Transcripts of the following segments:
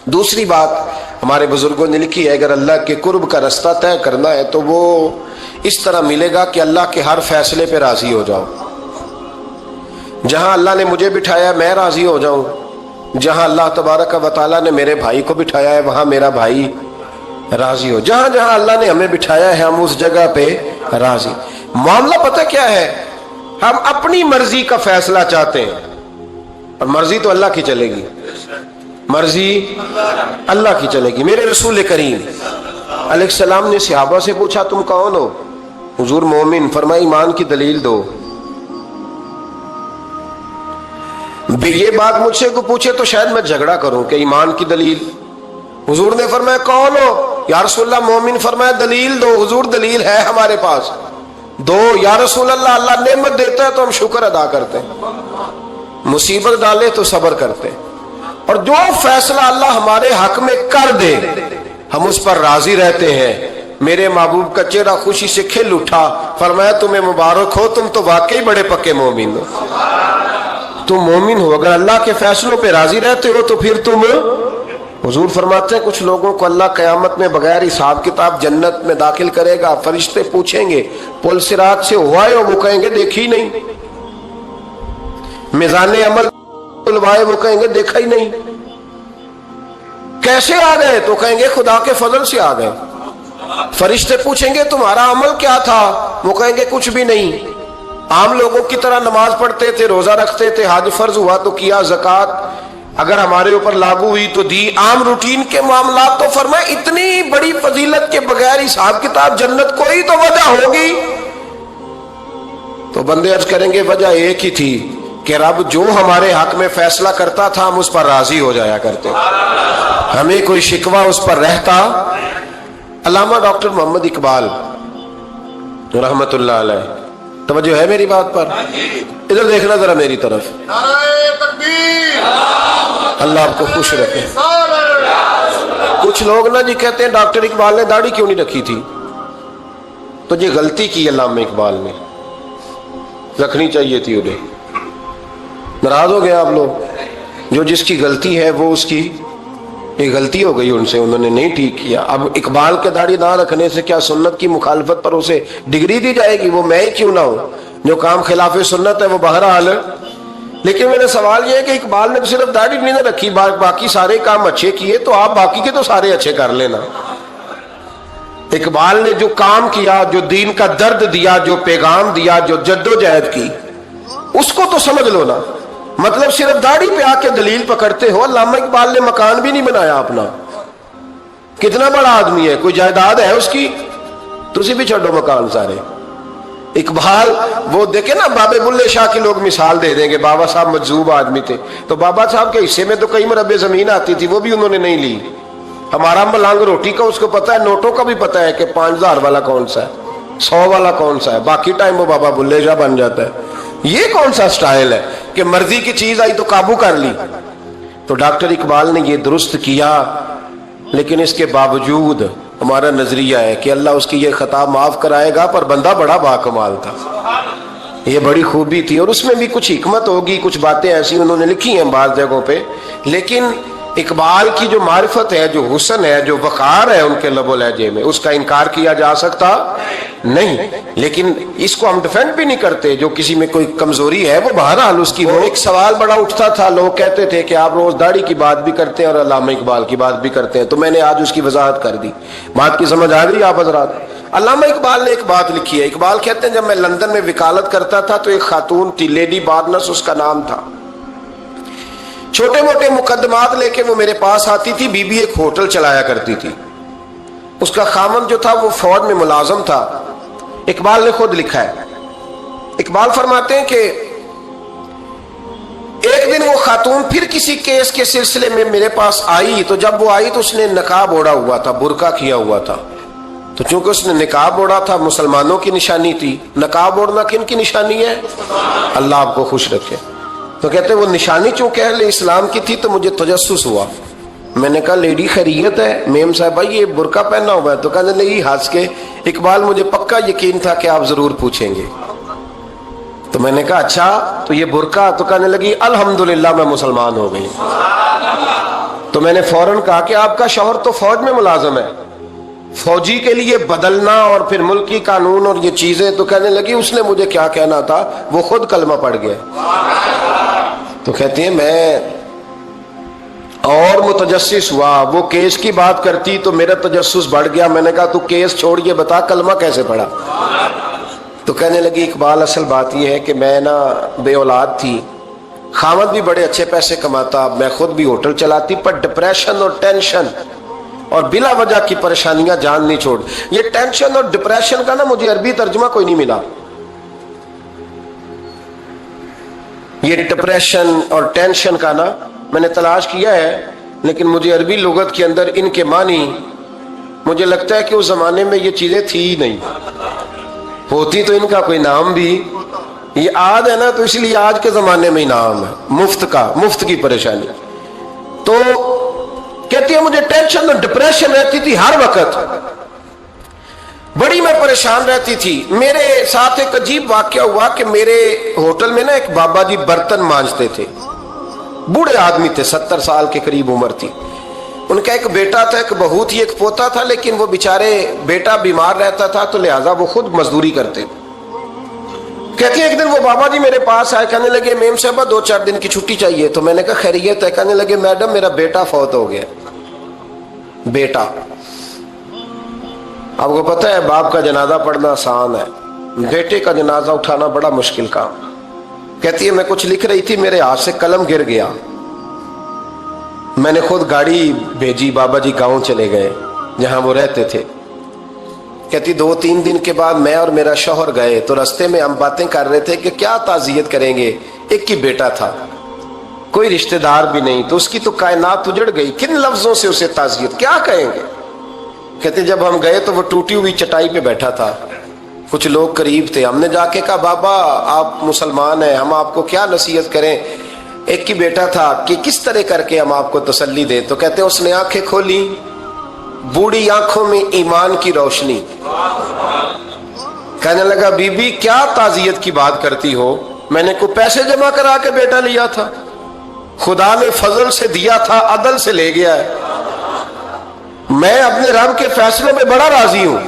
دوسری بات ہمارے بزرگوں نے لکھی ہے، اگر اللہ کے قرب کا رستہ طے کرنا ہے تو وہ اس طرح ملے گا کہ اللہ کے ہر فیصلے پہ راضی ہو جاؤ۔ جہاں اللہ نے مجھے بٹھایا میں راضی ہو جاؤں، جہاں اللہ تبارک و تعالیٰ نے میرے بھائی کو بٹھایا ہے وہاں میرا بھائی راضی ہو، جہاں جہاں اللہ نے ہمیں بٹھایا ہے ہم اس جگہ پہ راضی۔ معاملہ پتہ کیا ہے، ہم اپنی مرضی کا فیصلہ چاہتے ہیں اور مرضی تو اللہ کی چلے گی، مرضی اللہ کی چلے گی۔ میرے رسول کریم علیہ السلام نے صحابہ سے پوچھا تم کون ہو؟ حضور مومن، فرمایا ایمان کی دلیل دو۔ یہ بات مجھ سے کو پوچھے تو شاید میں جھگڑا کروں کہ ایمان کی دلیل۔ حضور نے فرمایا کون ہو؟ یا رسول اللہ مومن، فرمایا دلیل دو۔ حضور دلیل ہے ہمارے پاس، دو۔ یا رسول اللہ اللہ نعمت دیتا ہے تو ہم شکر ادا کرتے ہیں، مصیبت ڈالے تو صبر کرتے ہیں، اور جو فیصلہ اللہ ہمارے حق میں کر دے ہم اس پر راضی رہتے ہیں۔ میرے محبوب کا چہرہ خوشی سے کھل اٹھا، فرمایا تمہیں مبارک ہو، تم تو واقعی بڑے پکے مومن ہو، تم مومن ہو، اگر اللہ کے فیصلوں پہ راضی رہتے ہو تو پھر تم۔ حضور فرماتے ہیں کچھ لوگوں کو اللہ قیامت میں بغیر حساب کتاب جنت میں داخل کرے گا، فرشتے پوچھیں گے پل صراط سے ہوا ہے؟ وہ کہیں گے دیکھی نہیں۔ میزان عمل کھلوائے؟ وہ کہیں گے دیکھا ہی نہیں۔ کیسے آ گئے؟ تو کہیں گے خدا کے فضل سے آ گئے۔ فرشتے پوچھیں گے تمہارا عمل کیا تھا؟ وہ کہیں گے کچھ بھی نہیں، عام لوگوں کی طرح نماز پڑھتے تھے، روزہ رکھتے تھے، حج فرض ہوا تو کیا، زکوٰۃ اگر ہمارے اوپر لاگو ہوئی تو دی، عام روٹین کے معاملات۔ تو فرمایا اتنی بڑی فضیلت کے بغیر حساب کتاب جنت، کوئی تو وجہ ہوگی۔ تو بندے عرض کریں گے وجہ ایک ہی تھی کہ رب جو ہمارے حق میں فیصلہ کرتا تھا ہم اس پر راضی ہو جایا کرتے، ہمیں کوئی شکوہ اس پر رہتا۔ علامہ ڈاکٹر محمد اقبال رحمت اللہ علیہ، توجہ ہے میری بات پر؟ ادھر دیکھنا ذرا میری طرف۔ اللہ آپ کو خوش رکھے۔ کچھ لوگ نا جی کہتے ہیں ڈاکٹر اقبال نے داڑھی کیوں نہیں رکھی تھی؟ تو یہ غلطی کی علامہ اقبال نے، رکھنی چاہیے تھی انہیں۔ ناراض ہو گئے آپ لوگ؟ جو جس کی غلطی ہے وہ اس کی یہ غلطی ہو گئی ان سے، انہوں نے نہیں ٹھیک کیا۔ اب اقبال کے داڑھی نہ رکھنے سے کیا سنت کی مخالفت پر اسے ڈگری دی جائے گی؟ وہ میں ہی کیوں نہ ہوں، جو کام خلاف سنت ہے وہ بہرحال۔ لیکن میرا سوال یہ ہے کہ اقبال نے صرف داڑھی نہیں نہ رکھی، باقی سارے کام اچھے کیے، تو آپ باقی کے تو سارے اچھے کر لینا۔ اقبال نے جو کام کیا، جو دین کا درد دیا، جو پیغام دیا، جو جد و جہد کی، اس کو تو سمجھ لو نا۔ مطلب صرف داڑھی پہ آ کے دلیل پکڑتے ہو۔ علامہ اقبال نے مکان بھی نہیں بنایا اپنا، کتنا بڑا آدمی ہے، کوئی جائیداد ہے اس کی؟ تسی بھی چھوڑو مکان سارے۔ اقبال وہ دیکھیں نا، بابے بلے شاہ کی لوگ مثال دے دیں گے، بابا صاحب مجذوب آدمی تھے، تو بابا صاحب کے حصے میں تو کئی مربع زمین آتی تھی، وہ بھی انہوں نے نہیں لی۔ ہمارا ملانگ روٹی کا اس کو پتا ہے، نوٹوں کا بھی پتا ہے کہ 5000 والا کون سا ہے، 100 والا کون سا ہے، باقی ٹائم وہ بابا بلے شاہ بن جاتا ہے۔ یہ کون سا سٹائل ہے کہ مرضی کی چیز آئی تو قابو کر لی؟ تو ڈاکٹر اقبال نے یہ درست کیا، لیکن اس کے باوجود ہمارا نظریہ ہے کہ اللہ اس کی یہ خطا معاف کرائے گا، پر بندہ بڑا باکمال تھا، یہ بڑی خوبی تھی، اور اس میں بھی کچھ حکمت ہوگی، کچھ باتیں ایسی انہوں نے لکھی ہیں بعض جگہوں پہ۔ لیکن اقبال کی جو معرفت ہے، جو حسن ہے، جو وقار ہے ان کے لب و لہجے میں، اس کا انکار کیا جا سکتا نہیں۔ لیکن اس کو ہم ڈیفینڈ بھی نہیں کرتے، جو کسی میں کوئی کمزوری ہے وہ بہرحال اس کی ہو۔ ایک سوال بڑا اٹھتا تھا، لوگ کہتے تھے کہ آپ روز داڑھی کی بات بھی کرتے ہیں اور علامہ اقبال کی بات بھی کرتے ہیں، تو میں نے آج اس کی وضاحت کر دی۔ بات کی سمجھ آ گئی آپ حضرات؟ علامہ اقبال نے ایک بات لکھی ہے، اقبال کہتے ہیں جب میں لندن میں وکالت کرتا تھا تو ایک خاتون تھی، لیڈی بارنس اس کا نام تھا، چھوٹے موٹے مقدمات لے کے وہ میرے پاس آتی تھی۔ بی بی ایک ہوٹل چلایا کرتی تھی، اس کا خامند جو تھا وہ فوج میں ملازم تھا۔ اقبال نے خود لکھا ہے، اقبال فرماتے ہیں کہ ایک دن وہ خاتون پھر کسی کیس کے سلسلے میں میرے پاس آئی، تو جب وہ آئی تو اس نے نقاب اوڑھا ہوا تھا، برقع کیا ہوا تھا، تو چونکہ اس نے نقاب اوڑھا تھا مسلمانوں کی نشانی تھی۔ نقاب اوڑھنا کن کی نشانی ہے؟ اللہ آپ کو خوش رکھے۔ تو کہتے وہ نشانی چونکہ اہل اسلام کی تھی تو مجھے تجسس ہوا، میں نے کہا لیڈی خیریت ہے؟ میم صاحب بھائی یہ برقع پہنا ہوا ہے؟ تو کہنے لگی ہنس کے، اقبال مجھے پکا یقین تھا کہ آپ ضرور پوچھیں گے۔ تو میں نے کہا اچھا تو یہ برقع؟ تو کہنے لگی الحمدللہ میں مسلمان ہو گئی۔ تو میں نے فوراً کہا کہ آپ کا شوہر تو فوج میں ملازم ہے، فوجی کے لیے بدلنا اور پھر ملکی قانون اور یہ چیزیں، تو کہنے لگی اس نے مجھے کیا کہنا تھا، وہ خود کلمہ پڑھ گیا۔ تو کہتی ہیں میں اور متجسس ہوا، وہ کیس کی بات کرتی تو میرا تجسس بڑھ گیا، میں نے کہا تو کیس چھوڑ یہ بتا کلمہ کیسے پڑھا؟ تو کہنے لگی اقبال اصل بات یہ ہے کہ میں نا بے اولاد تھی، خامد بھی بڑے اچھے پیسے کماتا، میں خود بھی ہوٹل چلاتی، پر ڈپریشن اور ٹینشن اور بلا وجہ کی پریشانیاں جان نہیں چھوڑ۔ یہ ٹینشن اور ڈپریشن کا نا مجھے عربی ترجمہ کوئی نہیں ملا، یہ ڈپریشن اور ٹینشن کا نا میں نے تلاش کیا ہے، لیکن مجھے عربی لغت کے اندر ان کے معنی مجھے لگتا ہے کہ اس زمانے میں یہ چیزیں تھی ہی نہیں، ہوتی تو ان کا کوئی نام بھی، یہ آج ہے نا تو اس لیے آج کے زمانے میں ہی نام ہے مفت کا، مفت کی پریشانی۔ تو کہتی ہے مجھے ٹینشن اور ڈپریشن رہتی تھی ہر وقت، بڑی میں پریشان رہتی تھی۔ میرے ساتھ ایک عجیب واقعہ ہوا کہ میرے ہوٹل میں نا ایک بابا جی برتن مانجتے تھے، بوڑھے آدمی تھے، 70 سال کے قریب عمر تھی، ان کا ایک بیٹا تھا، ایک بہو تھی، ایک پوتا تھا، لیکن وہ بیچارے بیٹا بیمار رہتا تھا تو لہٰذا وہ خود مزدوری کرتے۔ کہتی ہے ایک دن وہ بابا جی میرے پاس آئے، کہنے لگے میم صاحبہ 2-4 دن کی چھٹی چاہیے، تو میں نے کہا خیریت ہے؟ کہنے لگے میڈم میرا بیٹا فوت ہو گیا۔ بیٹا، آپ کو پتہ ہے باپ کا جنازہ پڑھنا آسان ہے، بیٹے کا جنازہ اٹھانا بڑا مشکل کام۔ کہتی ہے میں کچھ لکھ رہی تھی، میرے ہاتھ سے قلم گر گیا، میں نے خود گاڑی بھیجی، بابا جی گاؤں چلے گئے جہاں وہ رہتے تھے۔ کہتی 2-3 دن کے بعد میں اور میرا شوہر گئے تو رستے میں ہم باتیں کر رہے تھے کہ کیا تعزیت کریں گے، ایک ہی بیٹا تھا، کوئی رشتہ دار بھی نہیں، تو اس کی تو کائنات اجڑ گئی، کن لفظوں سے اسے تعزیت کیا کہیں گے؟ کہتے جب ہم گئے تو وہ ٹوٹی ہوئی چٹائی پہ بیٹھا تھا، کچھ لوگ قریب تھے، ہم نے جا کے کہا بابا آپ مسلمان ہیں، ہم آپ کو کیا نصیحت کریں، ایک ہی بیٹا تھا، کہ کس طرح کر کے ہم آپ کو تسلی دیں؟ تو کہتے اس نے آنکھیں کھولی، بوڑھی آنکھوں میں ایمان کی روشنی، کہنے لگا بی بی کیا تعزیت کی بات کرتی ہو، میں نے کوئی پیسے جمع کرا کے بیٹا لیا تھا، خدا نے فضل سے دیا تھا، عدل سے لے گیا ہے، میں اپنے رب کے فیصلے میں بڑا راضی ہوں،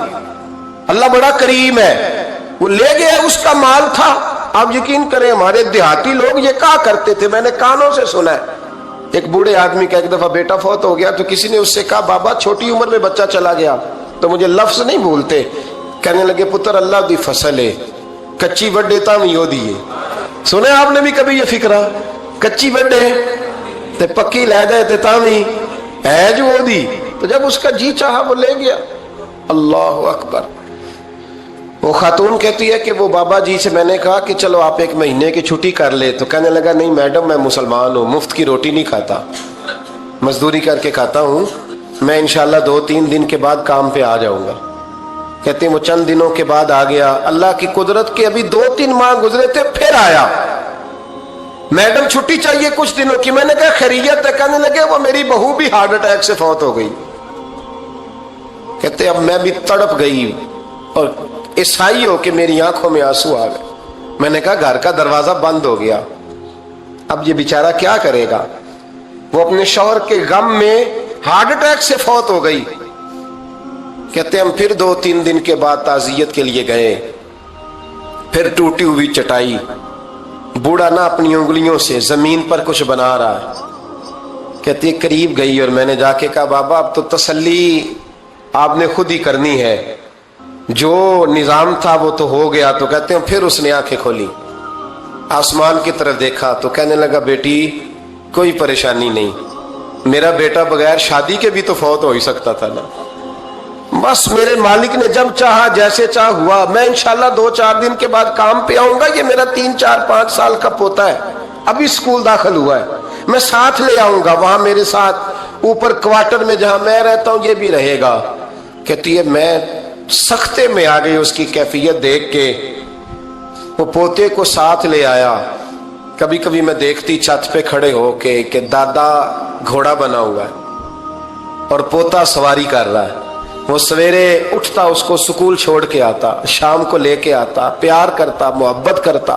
اللہ بڑا کریم ہے، وہ لے گیا، اس کا مال تھا۔ آپ یقین کریں ہمارے دیہاتی لوگ یہ کہا کرتے تھے، میں نے کانوں سے سنا ہے، ایک بوڑھے آدمی کا ایک دفعہ بیٹا فوت ہو گیا تو کسی نے اس سے کہا بابا چھوٹی عمر میں بچہ چلا گیا، تو مجھے لفظ نہیں بھولتے، کہنے لگے پتر اللہ دی فصل ہے، کچی وڈے تاویں ہو دیئے۔ سنے آپ نے بھی کبھی یہ فکرہ، کچی وڈے تے پکی لے جائے تے تاویں ہے جو ہو دی، تو جب اس کا جی چاہا وہ لے گیا۔ اللہ اکبر۔ وہ خاتون کہتی ہے کہ وہ بابا جی سے میں نے کہا کہ چلو آپ 1 مہینے کی چھٹی کر لے، تو کہنے لگا نہیں میڈم میں مسلمان ہوں، مفت کی روٹی نہیں کھاتا، مزدوری کر کے کھاتا ہوں، میں انشاءاللہ 2-3 دن کے بعد کام پہ آ جاؤں گا۔ کہتے ہیں وہ چند دنوں کے بعد آ گیا، اللہ کی قدرت کے ابھی 2-3 ماہ گزرے تھے پھر آیا، میڈم چھٹی چاہیے کچھ دنوں کی، میں نے کہا خیریت ہے؟ کہنے لگے وہ میری بہو بھی ہارٹ اٹیک سے فوت ہو گئی۔ کہتے اب میں بھی تڑپ گئی اور عیسائی ہو کہ میری آنکھوں میں آنسو آ گئے، میں نے کہا گھر کا دروازہ بند ہو گیا، اب یہ بیچارہ کیا کرے گا؟ وہ اپنے شوہر کے غم میں ہارٹ اٹیک سے فوت ہو گئی۔ کہتے ہم پھر 2-3 دن کے بعد تعزیت کے لیے گئے، پھر ٹوٹی ہوئی چٹائی، بوڑھا نہ اپنی انگلیوں سے زمین پر کچھ بنا رہا ہے۔ کہتی ہے قریب گئی اور میں نے جا کے کہا بابا اب تو تسلی آپ نے خود ہی کرنی ہے، جو نظام تھا وہ تو ہو گیا۔ تو کہتے ہیں پھر اس نے آنکھیں کھولی، آسمان کی طرف دیکھا تو کہنے لگا بیٹی کوئی پریشانی نہیں، میرا بیٹا بغیر شادی کے بھی تو فوت ہو ہی سکتا تھا نا، بس میرے مالک نے جب چاہا جیسے چاہ ہوا، میں انشاءاللہ 2-4 دن کے بعد کام پہ آؤں گا، یہ میرا 3-4-5 سال کا پوتا ہے، ابھی اسکول داخل ہوا ہے، میں ساتھ لے آؤں گا، وہاں میرے ساتھ اوپر کوارٹر میں جہاں میں رہتا ہوں یہ بھی رہے گا۔ کہتی ہے میں سختے میں آ گئی اس کی کیفیت دیکھ کے، وہ پوتے کو ساتھ لے آیا۔ کبھی کبھی میں دیکھتی چھت پہ کھڑے ہو کے کہ دادا گھوڑا بنا ہوا ہے اور پوتا سواری کر رہا ہے، وہ سویرے اٹھتا اس کو سکول چھوڑ کے آتا، شام کو لے کے آتا، پیار کرتا، محبت کرتا۔